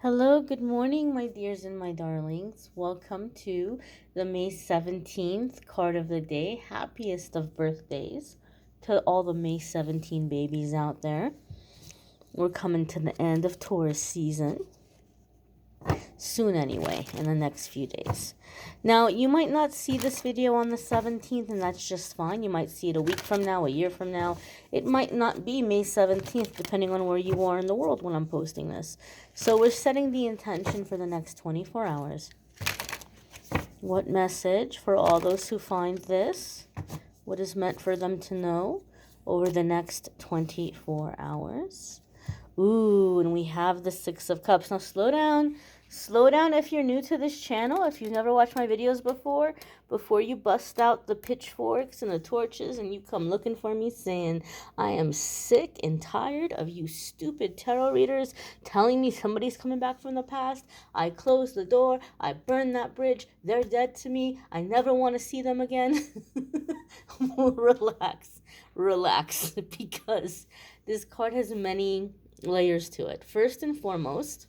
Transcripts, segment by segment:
Hello, good morning, my dears and my darlings. Welcome to the May 17th card of the day. Happiest of birthdays to all the May 17 babies out there. We're coming to the end of Taurus season. Soon, anyway, in the next few days. Now, you might not see this video on the 17th, and that's just fine. You might see it a week from now, a year from now. It might not be May 17th, depending on where you are in the world when I'm posting this. So we're setting the intention for the next 24 hours. What message for all those who find this? What is meant for them to know over the next 24 hours? Ooh, and we have the Six of Cups. Now slow down. Slow down if you're new to this channel. If you've never watched my videos before you bust out the pitchforks and the torches and you come looking for me saying, I am sick and tired of you stupid tarot readers telling me somebody's coming back from the past. I close the door. I burn that bridge. They're dead to me. I never want to see them again. Relax. Relax. Because this card has many layers to it. First and foremost,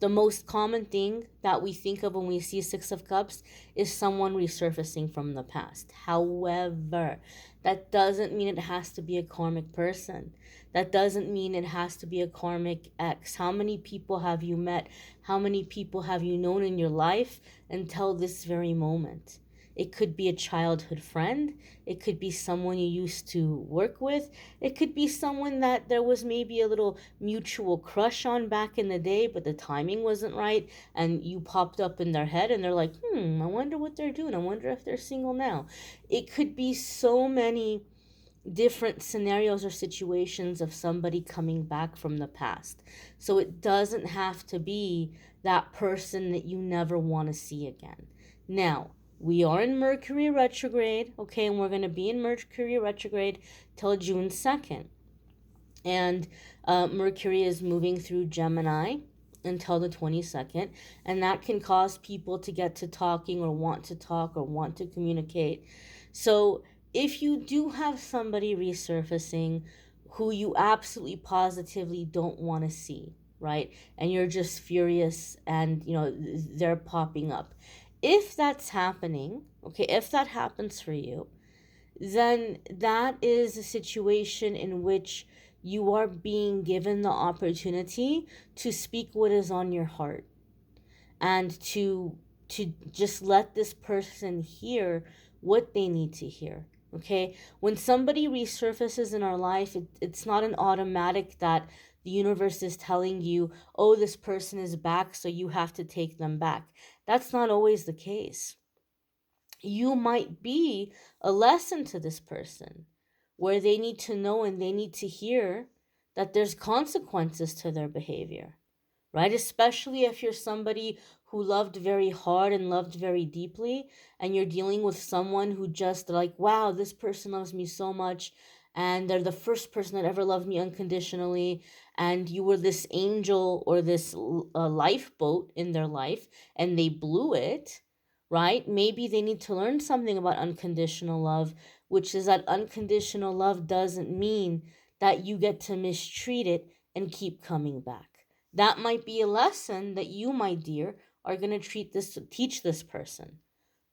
the most common thing that we think of when we see Six of Cups is someone resurfacing from the past. However, that doesn't mean it has to be a karmic person. That doesn't mean it has to be a karmic ex. How many people have you met? How many people have you known in your life until this very moment? It could be a childhood friend. It could be someone you used to work with. It could be someone that there was maybe a little mutual crush on back in the day, but the timing wasn't right, and you popped up in their head and they're like, I wonder what they're doing. I wonder if they're single now. It could be so many different scenarios or situations of somebody coming back from the past. So it doesn't have to be that person that you never want to see again. Now, we are in Mercury retrograde, okay, and we're going to be in Mercury retrograde till June 2nd. And Mercury is moving through Gemini until the 22nd, and that can cause people to get to talking or want to talk or want to communicate. So if you do have somebody resurfacing who you absolutely positively don't want to see, right, and you're just furious and they're popping up, if that's happening, okay, if that happens for you, then that is a situation in which you are being given the opportunity to speak what is on your heart and to just let this person hear what they need to hear. Okay, when somebody resurfaces in our life, it's not an automatic that the universe is telling you, oh, this person is back, so you have to take them back. That's not always the case. You might be a lesson to this person where they need to know and they need to hear that there's consequences to their behavior, right? Especially if you're somebody who loved very hard and loved very deeply, and you're dealing with someone who just like, wow, this person loves me so much, and they're the first person that ever loved me unconditionally, and you were this angel or this lifeboat in their life, and they blew it, right? Maybe they need to learn something about unconditional love, which is that unconditional love doesn't mean that you get to mistreat it and keep coming back. That might be a lesson that you, my dear, are going to teach this person,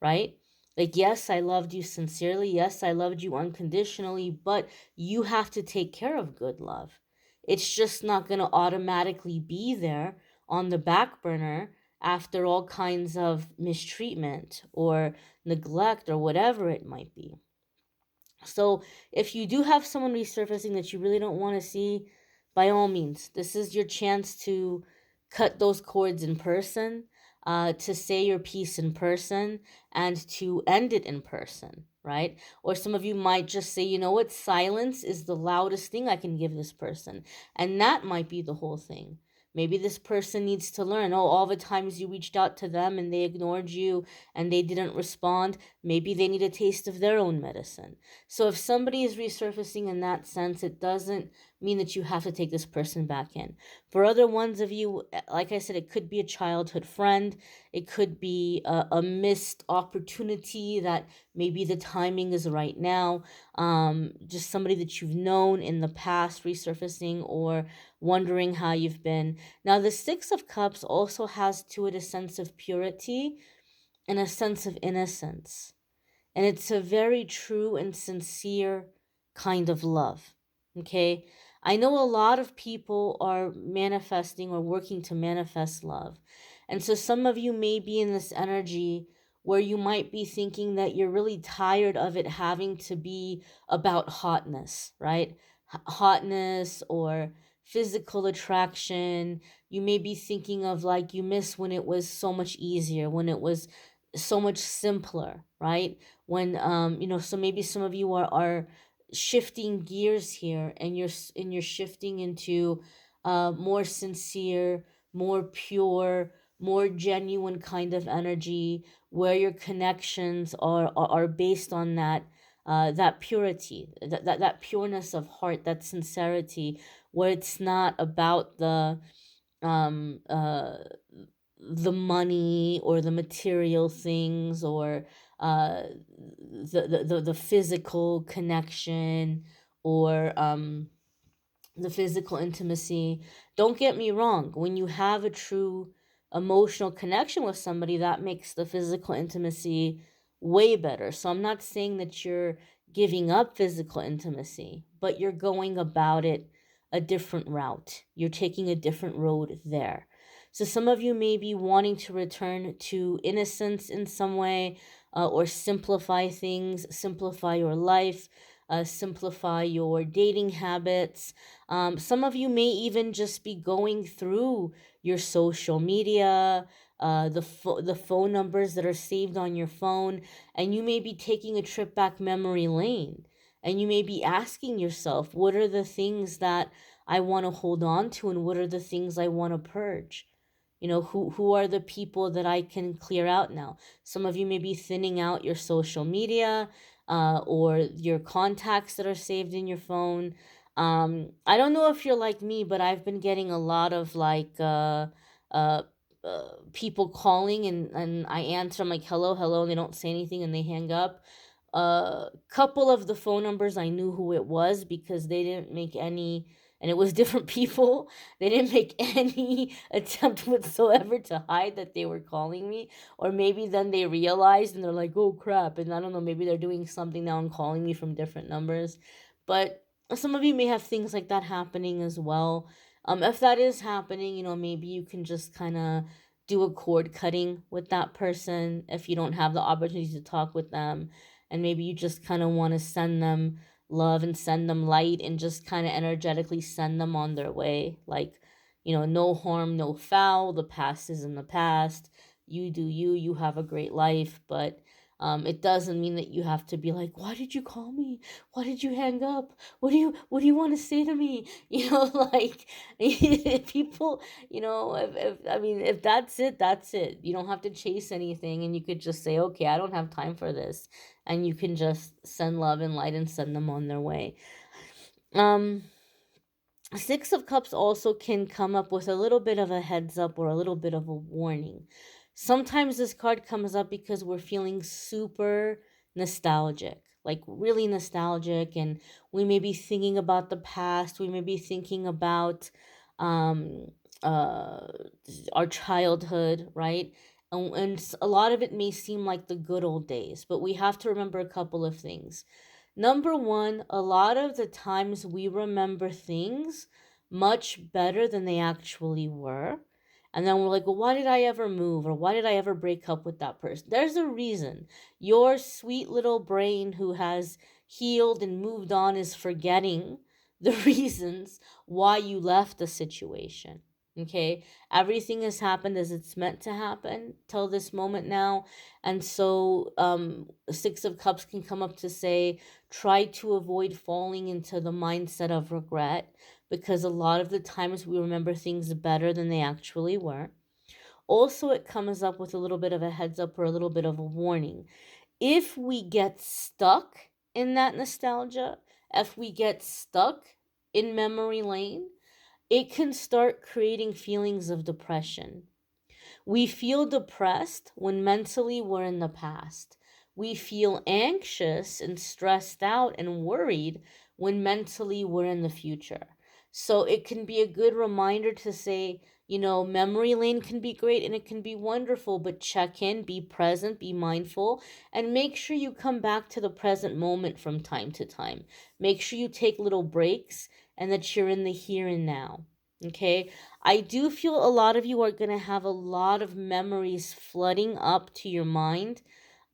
right? Like, yes, I loved you sincerely. Yes, I loved you unconditionally, but you have to take care of good love. It's just not going to automatically be there on the back burner after all kinds of mistreatment or neglect or whatever it might be. So if you do have someone resurfacing that you really don't want to see, by all means, this is your chance to cut those cords in person, to say your piece in person, and to end it in person, right? Or some of you might just say, you know what, silence is the loudest thing I can give this person. And that might be the whole thing. Maybe this person needs to learn, oh, all the times you reached out to them and they ignored you and they didn't respond, maybe they need a taste of their own medicine. So if somebody is resurfacing in that sense, it doesn't mean that you have to take this person back in. For other ones of you, like I said, it could be a childhood friend. It could be a missed opportunity that maybe the timing is right now. Just somebody that you've known in the past resurfacing, or wondering how you've been. Now, the Six of Cups also has to it a sense of purity and a sense of innocence. And it's a very true and sincere kind of love. Okay? I know a lot of people are manifesting or working to manifest love. And so some of you may be in this energy where you might be thinking that you're really tired of it having to be about hotness, right? Hotness or physical attraction. You may be thinking of like you miss when it was so much easier, when it was so much simpler, right? When so maybe some of you are shifting gears here, and you're shifting into more sincere, more pure, more genuine kind of energy, where your connections are based on that purity, that pureness of heart, that sincerity, where it's not about um uh the money or the material things, or the physical connection, or the physical intimacy. Don't get me wrong, when you have a true emotional connection with somebody, that makes the physical intimacy way better. So I'm not saying that you're giving up physical intimacy, but you're going about it a different route. You're taking a different road there. So some of you may be wanting to return to innocence in some way, or simplify things, simplify your life, simplify your dating habits. Some of you may even just be going through your social media, the phone numbers that are saved on your phone, and you may be taking a trip back memory lane. And you may be asking yourself, what are the things that I want to hold on to, and what are the things I want to purge? Who are the people that I can clear out now? Some of you may be thinning out your social media, or your contacts that are saved in your phone. I don't know if you're like me, but I've been getting a lot of like uh, people calling, and I answer. I'm like, hello, hello, and they don't say anything, and they hang up. A couple of the phone numbers, I knew who it was because they didn't make any, and it was different people. They didn't make any attempt whatsoever to hide that they were calling me. Or maybe then they realized and they're like, oh crap. And I don't know, maybe they're doing something now and calling me from different numbers. But some of you may have things like that happening as well. If that is happening, maybe you can just kind of do a cord cutting with that person if you don't have the opportunity to talk with them. And maybe you just kind of want to send them love and send them light, and just kind of energetically send them on their way. Like, no harm, no foul. The past is in the past. You do you. You have a great life. But it doesn't mean that you have to be like, why did you call me? Why did you hang up? What do you want to say to me? Like people, if I mean, if that's it, that's it. You don't have to chase anything, and you could just say, okay, I don't have time for this, and you can just send love and light and send them on their way. Um, Six of Cups also can come up with a little bit of a heads up or a little bit of a warning. Sometimes this card comes up because we're feeling super nostalgic, like really nostalgic, and we may be thinking about the past. We may be thinking about um, uh, our childhood, right? And a lot of it may seem like the good old days, but we have to remember a couple of things. Number one, a lot of the times we remember things much better than they actually were. And then we're like, well, why did I ever move? Or why did I ever break up with that person? There's a reason. Your sweet little brain, who has healed and moved on, is forgetting the reasons why you left the situation. Okay? Everything has happened as it's meant to happen till this moment now. And so, Six of Cups can come up to say, try to avoid falling into the mindset of regret, because a lot of the times we remember things better than they actually were. Also, it comes up with a little bit of a heads up or a little bit of a warning. If we get stuck in that nostalgia, if we get stuck in memory lane, it can start creating feelings of depression. We feel depressed when mentally we're in the past. We feel anxious and stressed out and worried when mentally we're in the future. So it can be a good reminder to say, memory lane can be great and it can be wonderful, but check in, be present, be mindful, and make sure you come back to the present moment from time to time. Make sure you take little breaks and that you're in the here and now. Okay, I do feel a lot of you are going to have a lot of memories flooding up to your mind.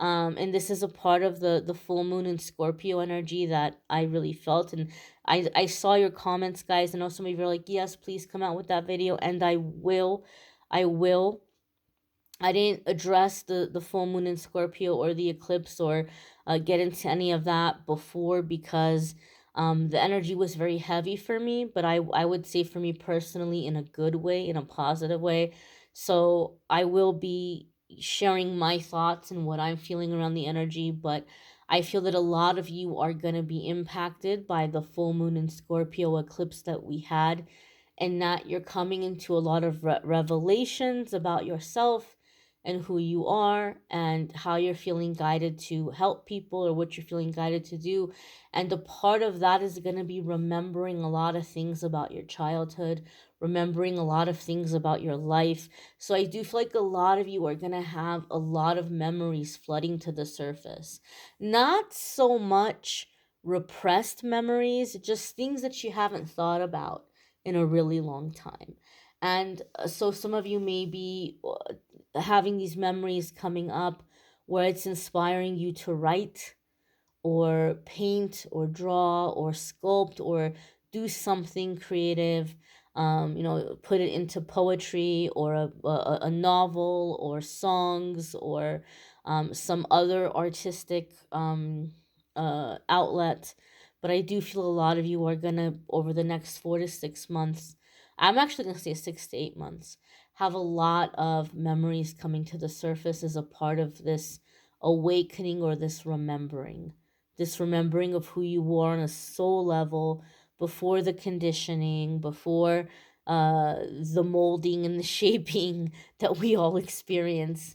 And this is a part of the full moon in Scorpio energy that I really felt. And I saw your comments, guys. I know some of you are like, yes, please come out with that video. And I will. I will. I didn't address the full moon in Scorpio or the eclipse or get into any of that before because the energy was very heavy for me. But I would say for me personally, in a good way, in a positive way. So I will be sharing my thoughts and what I'm feeling around the energy. But I feel that a lot of you are going to be impacted by the full moon in Scorpio eclipse that we had, and that you're coming into a lot of revelations about yourself and who you are and how you're feeling guided to help people or what you're feeling guided to do. And a part of that is going to be remembering a lot of things about your childhood, remembering a lot of things about your life. So I do feel like a lot of you are going to have a lot of memories flooding to the surface. Not so much repressed memories, just things that you haven't thought about in a really long time. And so some of you may be having these memories coming up where it's inspiring you to write or paint or draw or sculpt or do something creative, put it into poetry or a novel or songs or some other artistic outlet. But I do feel a lot of you are gonna, over the next 4 to 6 months, I'm actually gonna say 6 to 8 months, have a lot of memories coming to the surface as a part of this awakening or this remembering of who you were on a soul level before the conditioning, before the molding and the shaping that we all experience,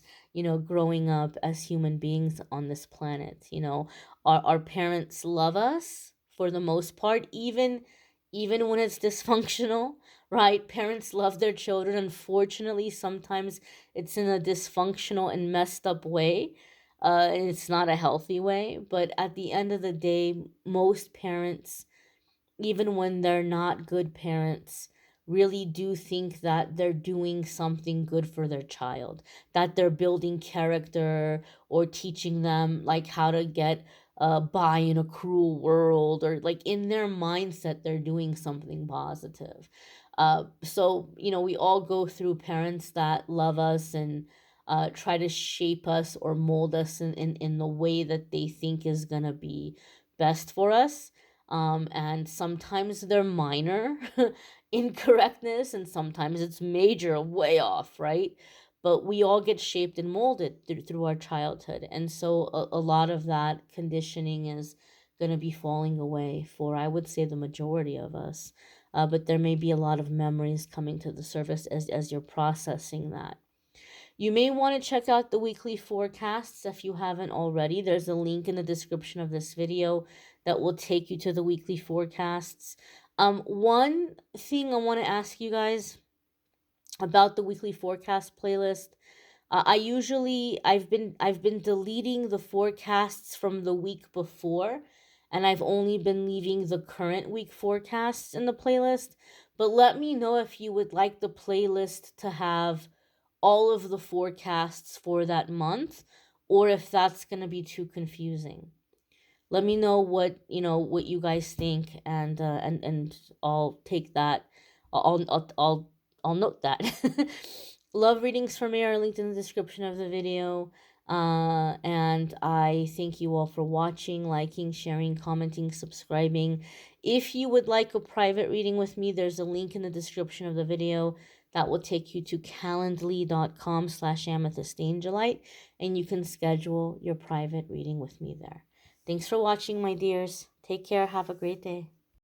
growing up as human beings on this planet. Our parents love us for the most part, even when it's dysfunctional, right? Parents love their children. Unfortunately, sometimes it's in a dysfunctional and messed up way, and it's not a healthy way. But at the end of the day, most parents, even when they're not good parents, really do think that they're doing something good for their child, that they're building character or teaching them like how to get by in a cruel world, or like in their mindset they're doing something positive. So we all go through parents that love us and try to shape us or mold us in the way that they think is gonna be best for us. And sometimes they're minor incorrectness, and sometimes it's major, way off, right? But we all get shaped and molded through our childhood. And so a lot of that conditioning is going to be falling away for, I would say, the majority of us. But there may be a lot of memories coming to the surface as you're processing that. You may want to check out the weekly forecasts if you haven't already. There's a link in the description of this video that will take you to the weekly forecasts. One thing I want to ask you guys about the weekly forecast playlist. I've been deleting the forecasts from the week before, and I've only been leaving the current week forecasts in the playlist. But let me know if you would like the playlist to have all of the forecasts for that month, or if that's going to be too confusing. Let me know what you guys think, and I'll take that. I'll note that. Love readings for me are linked in the description of the video. And I thank you all for watching, liking, sharing, commenting, subscribing. If you would like a private reading with me, there's a link in the description of the video that will take you to calendly.com/amethystangelite, and you can schedule your private reading with me there. Thanks for watching, my dears. Take care. Have a great day.